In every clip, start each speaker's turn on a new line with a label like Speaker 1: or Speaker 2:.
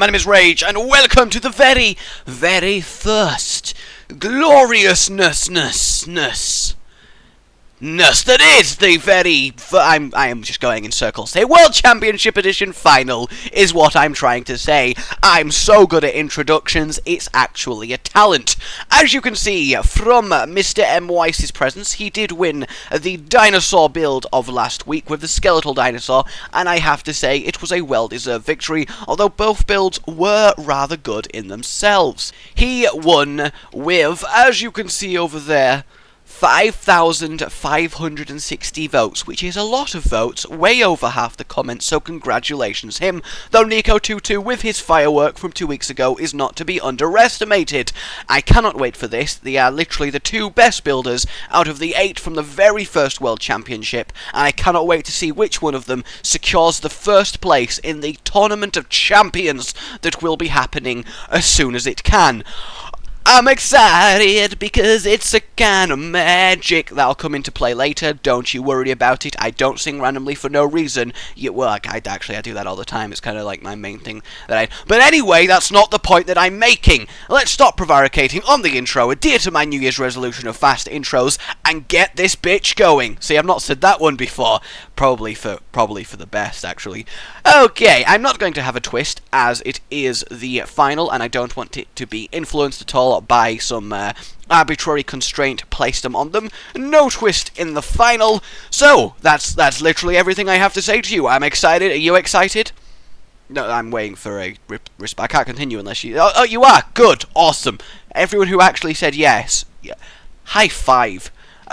Speaker 1: my name is Rage, and welcome to the very, very first gloriousness that is the very... I am just going in circles. The World Championship Edition final is what I'm trying to say. I'm so good at introductions, it's actually a talent. As you can see from MrMWeiss's presence, he did win the dinosaur build of last week with the skeletal dinosaur, and I have to say it was a well-deserved victory, although both builds were rather good in themselves. He won with, as you can see over there, 5,560 votes, which is a lot of votes, way over half the comments, so congratulations him, though Niko2Two with his firework from 2 weeks ago is not to be underestimated. I cannot wait for this. They are literally the two best builders out of the 8 from the very first World Championship, and I cannot wait to see which one of them secures the first place in the Tournament of Champions that will be happening as soon as it can. I'm excited because it's a kind of magic that'll come into play later. Don't you worry about it. I don't sing randomly for no reason. Well, I do that all the time. It's kind of like my main thing But anyway, that's not the point that I'm making. Let's stop prevaricating on the intro, adhere to my New Year's resolution of fast intros, and get this bitch going. See, I've not said that one before. Probably for the best, actually. Okay, I'm not going to have a twist, as it is the final, and I don't want it to be influenced at all by some arbitrary constraint placed on them. No twist in the final. So that's literally everything I have to say to you. I'm excited. Are you excited? No, I'm waiting for a response. I can't continue unless you... Oh, you are? Good. Awesome. Everyone who actually said yes. Yeah. High five.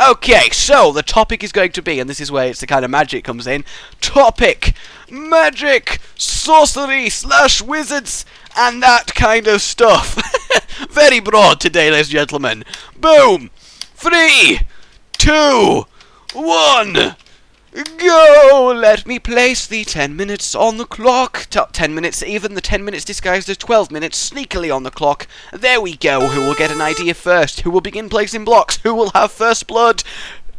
Speaker 1: Okay, so the topic is going to be, and this is where it's the kind of magic comes in, topic, magic, sorcery / wizards, and that kind of stuff. Very broad today, ladies and gentlemen. Boom! 3, 2, 1... Go! Let me place the 10 minutes on the clock. 10 minutes even, the 10 minutes disguised as 12 minutes, sneakily on the clock. There we go. Who will get an idea first? Who will begin placing blocks? Who will have first blood?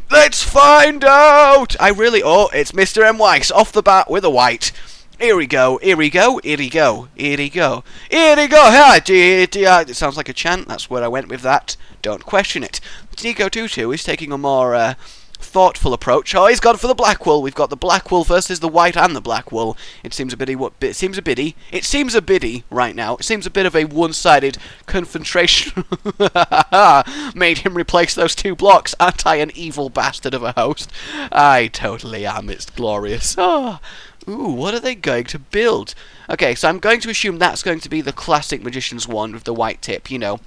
Speaker 1: Let's find out! Oh, it's MrMWeiss off the bat with a white. Here we go, here we go, here we go, here we go, here we go, it sounds like a chant, that's where I went with that, don't question it. Niko2Two is taking a more, thoughtful approach. Oh, he's gone for the black wool. We've got the black wool versus the white and the black wool. It seems a biddy right now. It seems a bit of a one-sided confrontation. Made him replace those 2 blocks. Aren't I an evil bastard of a host? I totally am. It's glorious. Oh. Ooh, what are they going to build? Okay, so I'm going to assume that's going to be the classic magician's wand with the white tip, you know.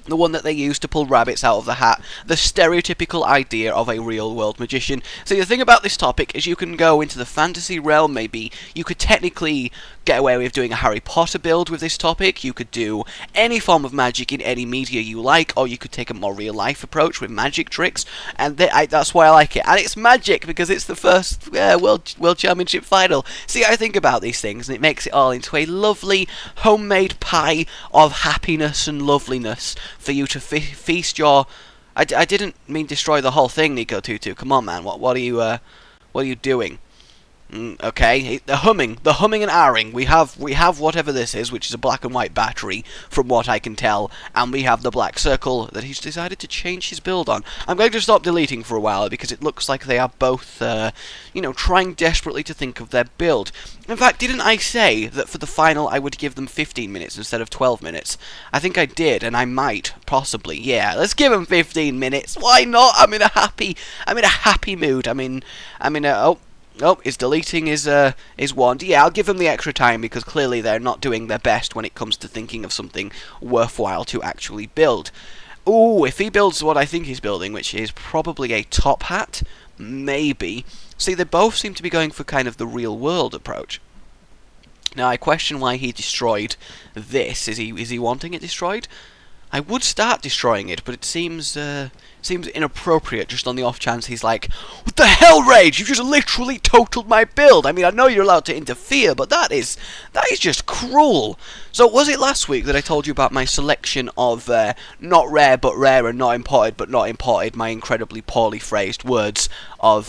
Speaker 1: The one that they use to pull rabbits out of the hat. The stereotypical idea of a real-world magician. So the thing about this topic is you can go into the fantasy realm, maybe. You could technically get away with doing a Harry Potter build with this topic. You could do any form of magic in any media you like, or you could take a more real-life approach with magic tricks. And that's why I like it. And it's magic because it's the first World Championship final. See, I think about these things, and it makes it all into a lovely homemade pie of happiness and loveliness for you to feast your... I didn't mean destroy the whole thing, Niko2Two. Come on, man. What are you doing? Okay, the humming and ahhing. We have whatever this is, which is a black and white battery, from what I can tell, and we have the black circle that he's decided to change his build on. I'm going to stop deleting for a while because it looks like they are both, trying desperately to think of their build. In fact, didn't I say that for the final I would give them 15 minutes instead of 12 minutes? I think I did, and I might, possibly. Yeah, let's give them 15 minutes. Why not? I'm in a happy mood. Oh, is deleting his wand. Yeah, I'll give them the extra time because clearly they're not doing their best when it comes to thinking of something worthwhile to actually build. Ooh, if he builds what I think he's building, which is probably a top hat, maybe. See, they both seem to be going for kind of the real world approach. Now, I question why he destroyed this. Is he wanting it destroyed? I would start destroying it, but it seems inappropriate just on the off chance he's like, "What the hell, Rage? You just literally totaled my build." I mean, I know you're allowed to interfere, but that is just cruel. So, was it last week that I told you about my selection of not rare but rare and not imported but not imported, my incredibly poorly phrased words of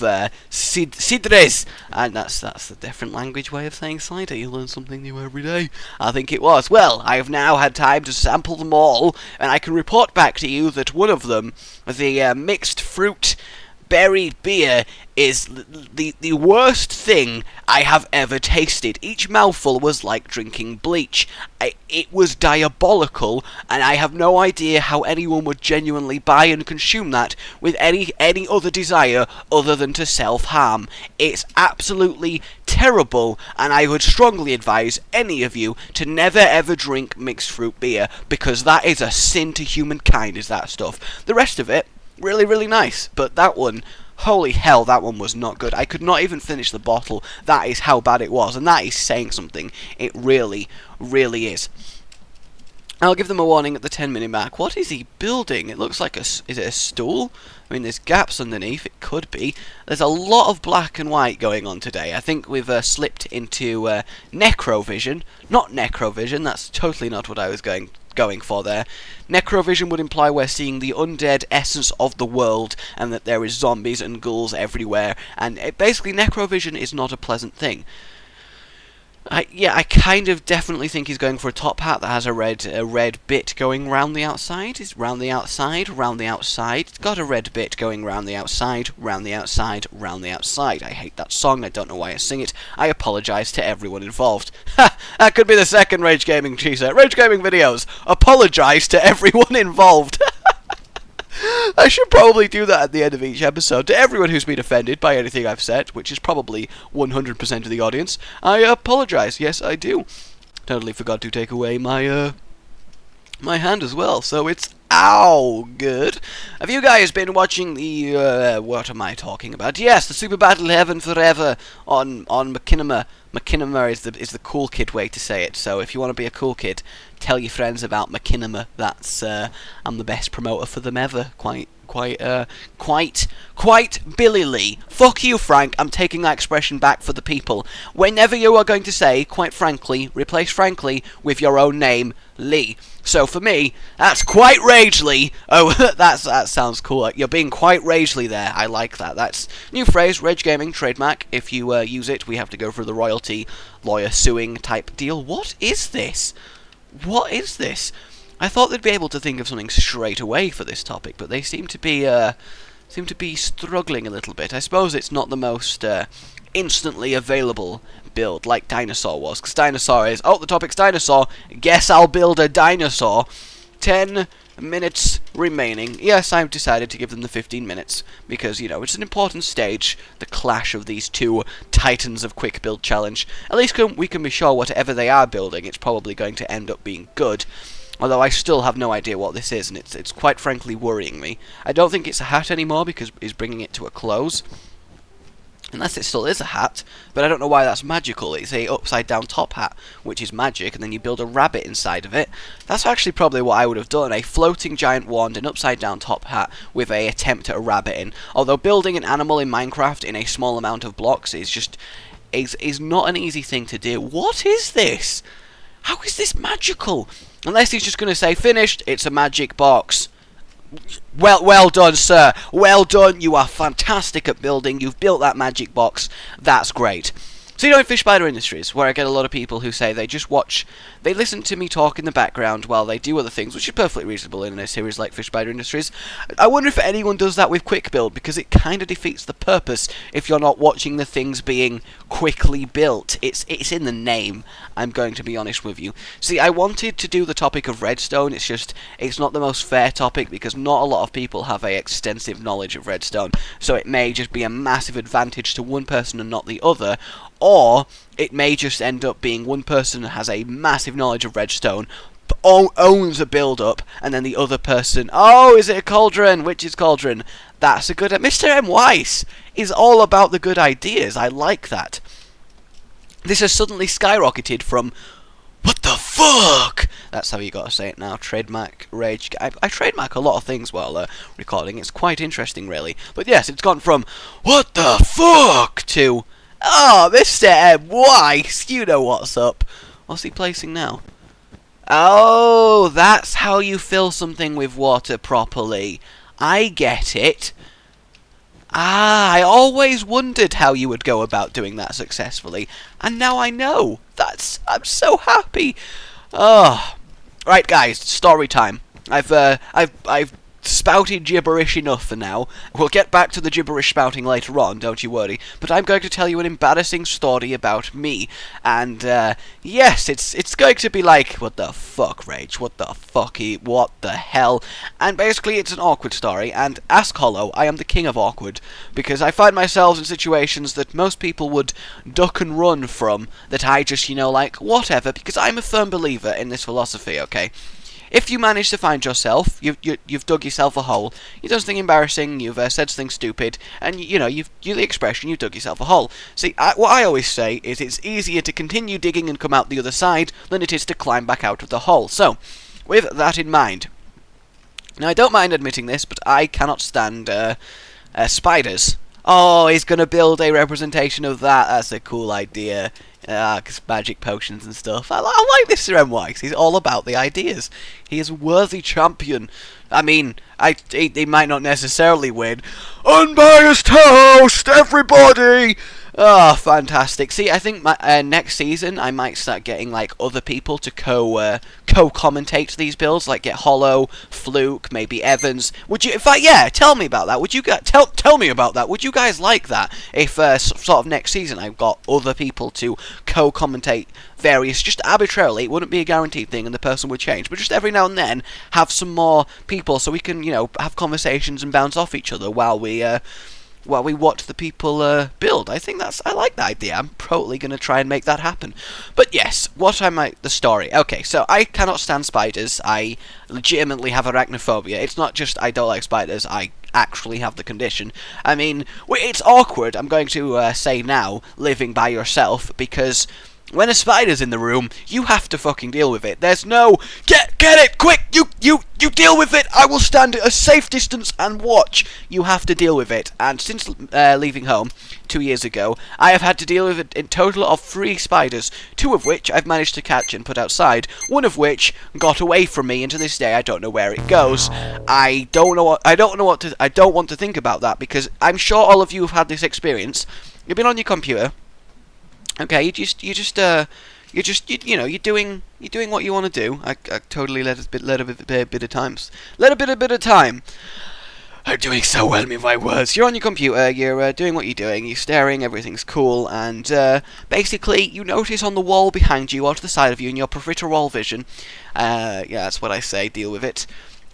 Speaker 1: Sidres? And that's the different language way of saying cider. You learn something new every day. I think it was. Well, I have now had time to sample them all, and I can report back to you that one of them, the mixed fruit berry beer, is the worst thing I have ever tasted. Each mouthful was like drinking bleach. It was diabolical, and I have no idea how anyone would genuinely buy and consume that with any other desire other than to self-harm. It's absolutely terrible, and I would strongly advise any of you to never ever drink mixed fruit beer, because that is a sin to humankind, is that stuff. The rest of it, really, really nice, but that one, holy hell, that one was not good. I could not even finish the bottle. That is how bad it was, and that is saying something. It really, really is. I'll give them a warning at the 10-minute mark. What is he building? It looks like is it a stool? I mean, there's gaps underneath. It could be. There's a lot of black and white going on today. I think we've slipped into Necrovision. Not Necrovision. That's totally not what I was going for there. Necrovision would imply we're seeing the undead essence of the world, and that there is zombies and ghouls everywhere, and basically Necrovision is not a pleasant thing. I kind of definitely think he's going for a top hat that has a red bit going round the outside. It's round the outside, round the outside. It's got a red bit going round the outside, round the outside, round the outside. I hate that song. I don't know why I sing it. I apologise to everyone involved. Ha! That could be the second Rage Gaming t-shirt. Rage Gaming Videos. Apologise to everyone involved. I should probably do that at the end of each episode. To everyone who's been offended by anything I've said, which is probably 100% of the audience, I apologise. Yes, I do. Totally forgot to take away my my hand as well, so it's ow good. Have you guys been watching the what am I talking about? Yes, the Super Battle Heaven Forever on Machinima. Machinima is the cool kid way to say it. So if you want to be a cool kid, tell your friends about Machinima. That's I'm the best promoter for them ever. Quite Billy Lee. Fuck you, Frank. I'm taking that expression back for the people. Whenever you are going to say, quite frankly, replace frankly with your own name, Lee. So for me, that's quite Ragely. Oh, that sounds cool. You're being quite Ragely there. I like that. That's new phrase, Rage Gaming trademark. If you use it, we have to go through the royalty lawyer suing type deal. What is this? What is this? I thought they'd be able to think of something straight away for this topic, but they seem to be struggling a little bit. I suppose it's not the most instantly available build like Dinosaur was, because Dinosaur is, oh, the topic's Dinosaur, guess I'll build a dinosaur. 10 minutes remaining. Yes, I've decided to give them the 15 minutes, because, you know, it's an important stage, the clash of these two titans of quick build challenge. At least we can be sure whatever they are building, it's probably going to end up being good. Although I still have no idea what this is, and it's quite frankly worrying me. I don't think it's a hat anymore, because he's bringing it to a close. Unless it still is a hat, but I don't know why that's magical. It's a upside down top hat, which is magic, and then you build a rabbit inside of it. That's actually probably what I would have done, a floating giant wand, an upside down top hat, with a attempt at a rabbit in. Although building an animal in Minecraft in a small amount of blocks is not an easy thing to do. What is this? How is this magical? Unless he's just going to say, finished, it's a magic box. Well done, sir. Well done. You are fantastic at building. You've built that magic box. That's great. So, you know, in Fish Spider Industries, where I get a lot of people who say they just watch, they listen to me talk in the background while they do other things, which is perfectly reasonable in a series like Fish Spider Industries. I wonder if anyone does that with Quick Build, because it kind of defeats the purpose if you're not watching the things being quickly built. It's in the name, I'm going to be honest with you. See, I wanted to do the topic of redstone, it's not the most fair topic, because not a lot of people have a extensive knowledge of redstone, so it may just be a massive advantage to one person and not the other, or it may just end up being one person has a massive knowledge of redstone, owns a build-up, and then the other person, oh, is it a cauldron? Which is cauldron? That's a good... MrMWeiss is all about the good ideas. I like that. This has suddenly skyrocketed from What the fuck? That's how you gotta say it now. Trademark Rage. I trademark a lot of things while recording. It's quite interesting, really. But yes, it's gone from what the fuck to oh, MrMWeiss. You know what's up. What's he placing now? Oh, that's how you fill something with water properly. I get it. Ah, I always wondered how you would go about doing that successfully, and now I know. I'm so happy. Oh, right, guys, story time. I've spouted gibberish enough for now. We'll get back to the gibberish spouting later on, don't you worry. But I'm going to tell you an embarrassing story about me. And, yes, it's going to be like, what the fuck, Rage? What the fucky? What the hell? And basically, it's an awkward story, and ask Hollow, I am the king of awkward, because I find myself in situations that most people would duck and run from, that I just, you know, like, whatever, because I'm a firm believer in this philosophy, okay? If you manage to find yourself, you've dug yourself a hole, you've done something embarrassing, you've said something stupid, and you know, you've the expression, you've dug yourself a hole. See, what I always say is it's easier to continue digging and come out the other side than it is to climb back out of the hole. So, with that in mind, now I don't mind admitting this, but I cannot stand spiders. Oh, he's gonna build a representation of that. That's a cool idea. Cause magic potions and stuff. I like this MrMWeiss. He's all about the ideas. He is a worthy champion. I mean, he might not necessarily win. Unbiased host, everybody! Oh, fantastic. See, I think next season I might start getting, like, other people to co-commentate these builds, like get Hollow, Fluke, maybe Evans. Would you, in fact, yeah, tell me about that. Would you tell me about that? Would you guys like that if, sort of next season I've got other people to co-commentate various, just arbitrarily, it wouldn't be a guaranteed thing and the person would change, but just every now and then have some more people so we can, you know, have conversations and bounce off each other while we watch the people build. I like that idea. I'm totally going to try and make that happen. But yes, the story. Okay, so I cannot stand spiders. I legitimately have arachnophobia. It's not just I don't like spiders, I actually have the condition. I mean, it's awkward, I'm going to say now, living by yourself, because when a spider's in the room, you have to fucking deal with it. There's no, get it, quick, you deal with it, I will stand at a safe distance and watch. You have to deal with it. And since leaving home 2 years ago, I have had to deal with it in total of 3 spiders, 2 of which I've managed to catch and put outside, 1 of which got away from me, and to this day I don't know where it goes. I don't want to think about that, because I'm sure all of you have had this experience. You've been on your computer. Okay, you're doing what you want to do. I totally let a bit of time. I'm doing so well with my words. You're on your computer, you're doing what you're doing, you're staring, everything's cool, and basically you notice on the wall behind you, or to the side of you, in your peripheral vision, yeah, that's what I say, deal with it,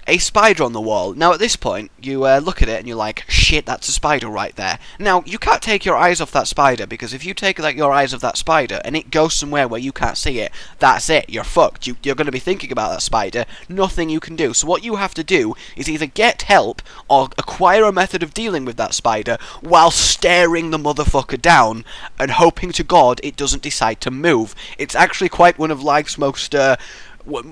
Speaker 1: a spider on the wall. Now at this point, you look at it and you're like, shit, that's a spider right there. Now, you can't take your eyes off that spider, because if you take your eyes off that spider and it goes somewhere where you can't see it, that's it, you're fucked. You're going to be thinking about that spider, nothing you can do. So what you have to do is either get help or acquire a method of dealing with that spider while staring the motherfucker down and hoping to God it doesn't decide to move. It's actually quite one of life's most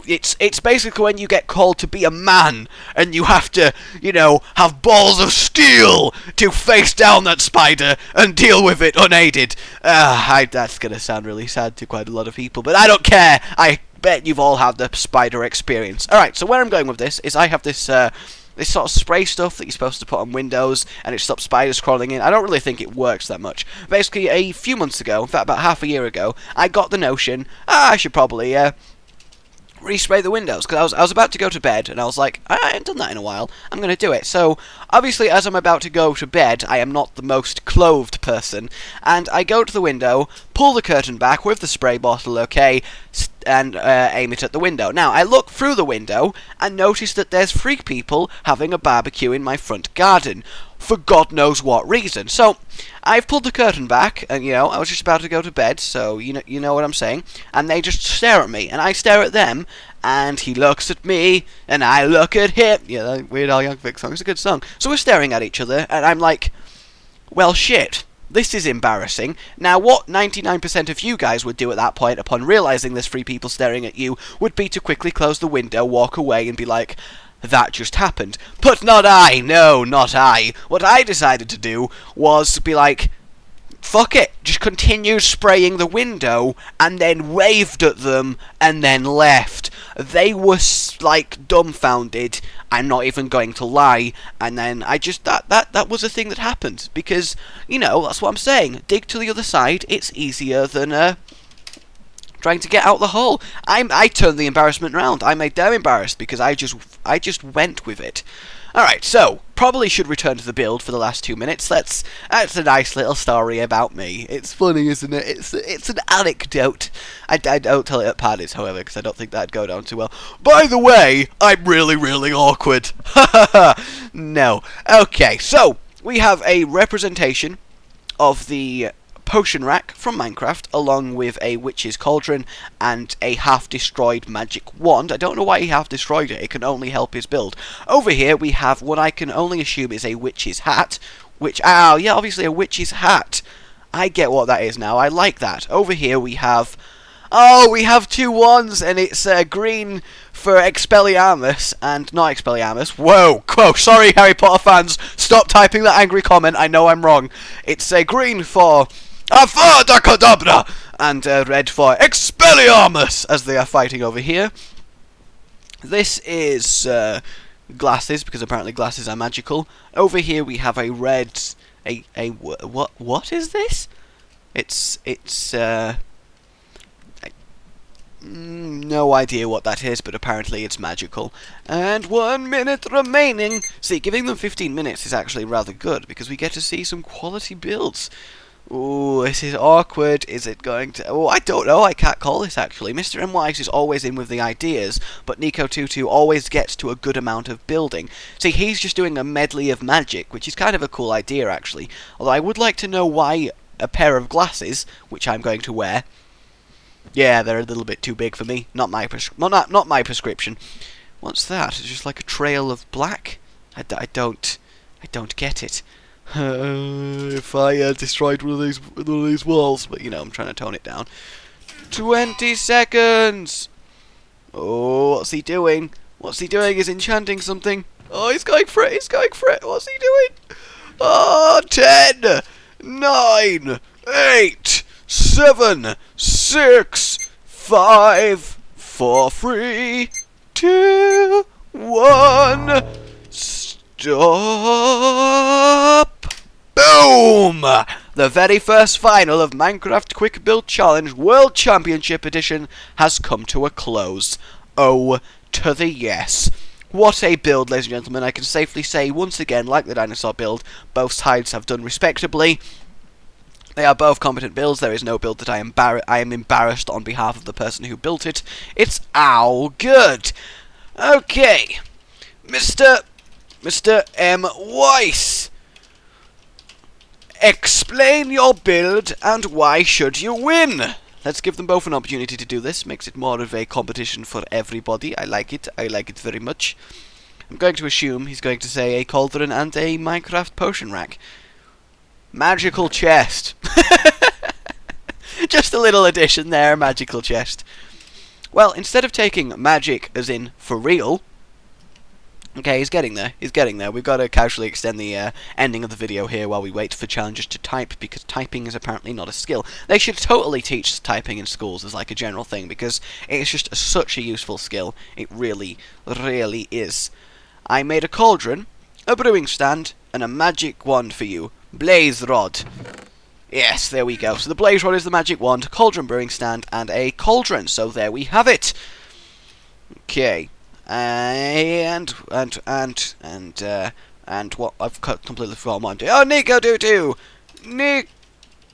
Speaker 1: it's basically when you get called to be a man and you have to, you know, have balls of steel to face down that spider and deal with it unaided. That's gonna sound really sad to quite a lot of people, but I don't care. I bet you've all had the spider experience. Alright, so where I'm going with this is I have this this sort of spray stuff that you're supposed to put on windows, and it stops spiders crawling in. I don't really think it works that much. Basically, a few months ago, in fact about half a year ago, I got the notion, I should probably respray the windows, because I was about to go to bed, and I was like, I ain't done that in a while, I'm going to do it. So, obviously, as I'm about to go to bed, I am not the most clothed person, and I go to the window, pull the curtain back with the spray bottle, okay, and aim it at the window. Now, I look through the window, and notice that there's 3 people having a barbecue in my front garden, for God knows what reason. So, I've pulled the curtain back, and, you know, I was just about to go to bed, so you know what I'm saying, and they just stare at me, and I stare at them, and he looks at me, and I look at him. Yeah, that Weird Al Yankovic song, it's a good song. So we're staring at each other, and I'm like, well, shit. This is embarrassing. Now, what 99% of you guys would do at that point, upon realising there's 3 people staring at you, would be to quickly close the window, walk away, and be like, that just happened. But not I! No, not I. What I decided to do was be like, fuck it, just continued spraying the window, and then waved at them, and then left. They were, like, dumbfounded, I'm not even going to lie, and then I just, that was a thing that happened, because, you know, that's what I'm saying, dig to the other side, it's easier than, trying to get out the hole. I turned the embarrassment around. I made them embarrassed because I just went with it. Alright, so, probably should return to the build for the last 2 minutes. That's a nice little story about me. It's funny, isn't it? It's an anecdote. I don't tell it at parties, however, because I don't think that'd go down too well. By the way, I'm really, really awkward. No. Okay, so, we have a representation of the potion rack from Minecraft, along with a witch's cauldron and a half-destroyed magic wand. I don't know why he half-destroyed it, it can only help his build. Over here we have what I can only assume is a witch's hat, which, yeah, obviously a witch's hat. I get what that is now, I like that. Over here we have, we have 2 wands, and it's green for Expelliarmus, and not Expelliarmus. Whoa, sorry Harry Potter fans, stop typing that angry comment, I know I'm wrong. It's green for Avada Kedavra, and red for Expelliarmus, as they are fighting over here. This is glasses, because apparently glasses are magical. Over here we have a red, what is this? It's no idea what that is, but apparently it's magical. And 1 minute remaining. See, giving them 15 minutes is actually rather good, because we get to see some quality builds. Ooh, this is awkward. Is it going to... Oh, I don't know. I can't call this, actually. MrMWeiss is always in with the ideas, but Niko2Two always gets to a good amount of building. See, he's just doing a medley of magic, which is kind of a cool idea, actually. Although I would like to know why a pair of glasses, which I'm going to wear... Yeah, they're a little bit too big for me. Not my prescription. What's that? It's just like a trail of black? I don't get it. If I destroyed one of these walls, but you know, I'm trying to tone it down. 20 seconds! Oh, what's he doing? What's he doing? He's enchanting something. Oh, he's going for it, What's he doing? Oh, 10, 9, 8, 7, 6, 5, 4, 3, 2, 1. Stop! Boom! The very first final of Minecraft Quick Build Challenge World Championship Edition has come to a close. Oh, to the yes. What a build, ladies and gentlemen. I can safely say, once again, like the dinosaur build, both sides have done respectably. They are both competent builds. There is no build that I am embarrassed on behalf of the person who built it. It's all good. Okay. MrMWeiss, explain your build and why should you win? Let's give them both an opportunity to do this. Makes it more of a competition for everybody. I like it very much. I'm going to assume he's going to say a cauldron and a Minecraft potion rack. Magical chest. Just a little addition there, magical chest. Well, instead of taking magic as in for real... Okay, he's getting there. We've got to casually extend the ending of the video here while we wait for challengers to type, because typing is apparently not a skill. They should totally teach typing in schools as like a general thing, because it's just such a useful skill. It really, really is. I made a cauldron, a brewing stand, and a magic wand for you. Blaze rod. Yes, there we go. So the blaze rod is the magic wand, cauldron brewing stand, and a cauldron. So there we have it. Okay. And what I've completely forgotten what I'm doing. Oh, Niko2Two!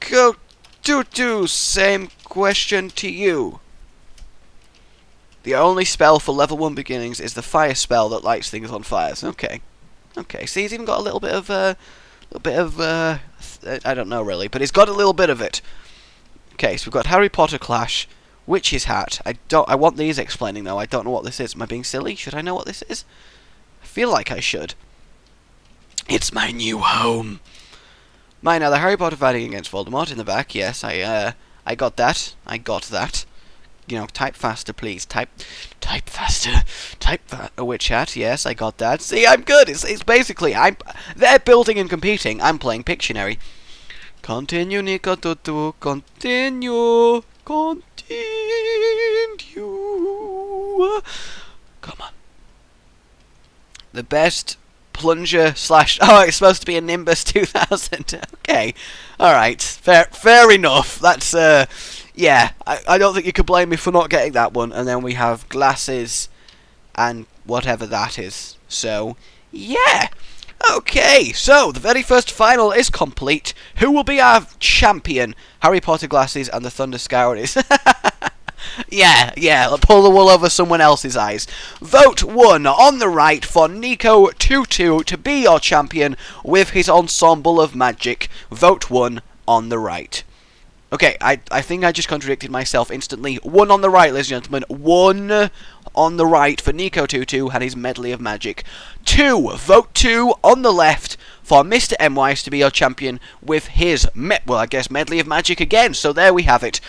Speaker 1: Niko2Two, same question to you. The only spell for level 1 beginnings is the fire spell that lights things on fire. Okay. Okay, see, he's even got a little bit of, I don't know really, but he's got a little bit of it. Okay, so we've got Harry Potter Clash, Witch's Hat. I want these explaining though. I don't know what this is. Am I being silly? Should I know what this is? I feel like I should. It's my new home. Mine are the Harry Potter fighting against Voldemort in the back. Yes, I got that. I got that. You know, type faster, please. Type faster. Witch hat. Yes, I got that. See, I'm good. It's basically they're building and competing. I'm playing Pictionary. Continue, Niko2Two. Continue. Come on. The best plunger slash... Oh, it's supposed to be a Nimbus 2000. Okay. Alright. Fair enough. That's, yeah. I don't think you could blame me for not getting that one. And then we have glasses and whatever that is. So, yeah. Okay, so the very first final is complete. Who will be our champion? Harry Potter glasses and the Thunder Scouries. Yeah, pull the wool over someone else's eyes. Vote 1 on the right for Niko2Two to be your champion with his ensemble of magic. Vote 1 on the right. Okay, I think I just contradicted myself instantly. 1 on the right, ladies and gentlemen. 1 on the right for Niko2Two and his medley of magic. 2, vote 2 on the left for MrMWeiss to be your champion with his, medley of magic again. So there we have it.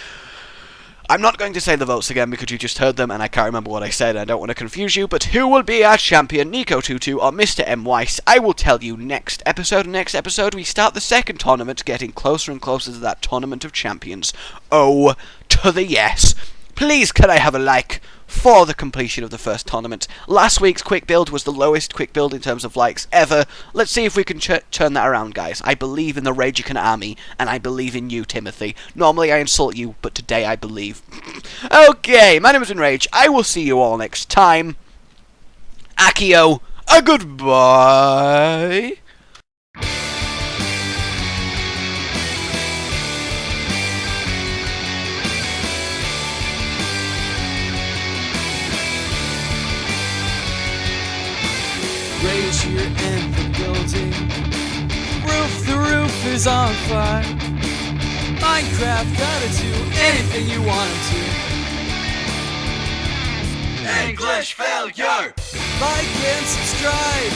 Speaker 1: I'm not going to say the votes again because you just heard them and I can't remember what I said. I don't want to confuse you, but who will be our champion, Niko2Two or MrMWeiss? I will tell you next episode. Next episode, we start the second tournament, getting closer and closer to that tournament of champions. Oh, to the yes. Please, can I have a like for the completion of the first tournament? Last week's quick build was the lowest quick build in terms of likes ever. Let's see if we can turn that around, guys. I believe in the RageGaming army, and I believe in you, Timothy. Normally I insult you, but today I believe. Okay, my name is Rage. I will see you all next time. Accio, a goodbye.
Speaker 2: Rage here in the building. The roof is on fire. Minecraft gotta do anything you want him to. English failure. Like and subscribe.